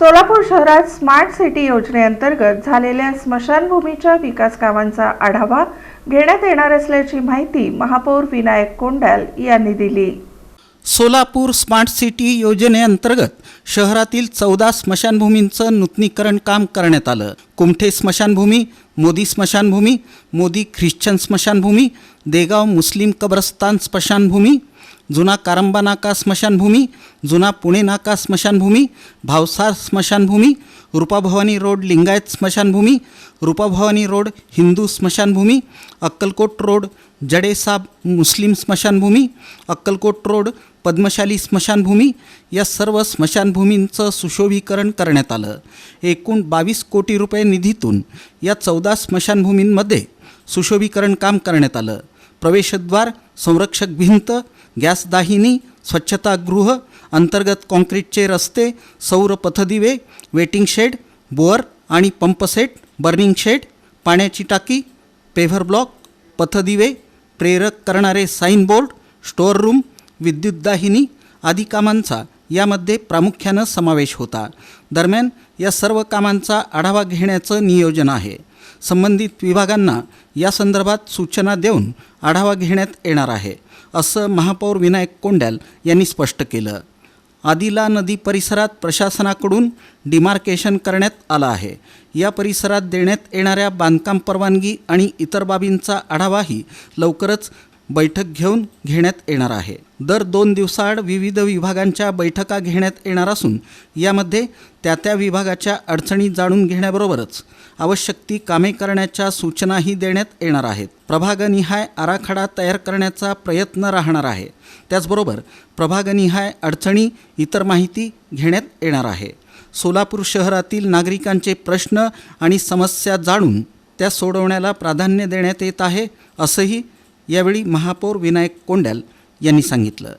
सोलापूर शहरात smart city योजनेअंतर्गत झालेल्या स्मशानभूमीच्या विकास कामांचा आढावा घेण्यात येणार असल्याची माहिती महापौर विनायक कोंडाल यांनी दिली। सोलापूर स्मार्ट सिटी योजनेअंतर्गत शहरातील 14 स्मशानभूमींचं नूतनीकरण काम करण्यात आलं। कुमठे स्मशानभूमी, मोदी स्मशानभूमी, मोदी ख्रिश्चन स्मशानभूमी, देगाव मुस्लिम कब्रस्तान स्मशानभूमी, जुना कारंबा नाका स्मशानभूमी, जुना पुणे नाका स्मशानभूमी, भावसार स्मशानभूमी, रूपाभवानी रोड लिंगायत स्मशानभूमी, रूपाभवानी रोड हिंदू स्मशानभूमी, अक्कलकोट रोड जडेसाब मुस्लिम स्मशानभूमी, अक्कलकोट रोड पद्मशाली स्मशानभूमी या सर्व स्मशानभूमींचं सुशोभीकरण करण्यात आलं। एकूण 22 कोटी रुपये निधीतून या 14 स्मशानभूमींमध्ये सुशोभीकरण काम करण्यात आलं। प्रवेशद्वार, संरक्षक भिंत, गॅस दाहिनी, स्वच्छतागृह, अंतर्गत काँक्रीटचे रस्ते, सौर पथदिवे, वेटिंग शेड, बोअर आणि पंप सेट, बर्निंग शेड, पाण्याची टाकी, पेव्हर ब्लॉक, पथदिवे, प्रेरक करणारे साइन बोर्ड, स्टोअर रूम, विद्युतदाहिनी आदी कामांचा यामध्ये प्रामुख्यानं समावेश होता। दरम्यान या सर्व कामांचा आढावा घेण्याचं नियोजन आहे। संबंधित विभागांना या संदर्भात सूचना देऊन आढावा घेण्यात येणार आहे, असं महापौर विनायक कोंडाल यांनी स्पष्ट केलं। आदिला नदी परिसरात प्रशासनाकडून डिमार्केशन करण्यात आलं आहे। या परिसरात देण्यात येणाऱ्या बांधकाम परवानगी आणि इतर बाबींचा आढावाही लवकरच बैठक घेऊन घेण्यात येणार आहे। दर 2 दिवसाआड विविध विभागांच्या बैठका घेण्यात येणार असून यामध्ये त्या विभागाच्या अडचणी जाणून घेण्याबरोबरच आवश्यक ती कामे करण्याच्या सूचनाही देण्यात येणार आहेत। प्रभागनिहाय आराखडा तयार करण्याचा प्रयत्न राहणार आहे। त्याचबरोबर प्रभागनिहाय अडचणी इतर माहिती घेण्यात येणार आहे। सोलापूर शहरातील नागरिकांचे प्रश्न आणि समस्या जाणून त्या सोडवण्याला प्राधान्य देण्यात येत आहे, असंही यावेळी महापौर विनायक कोंडाल यांनी सांगितलं।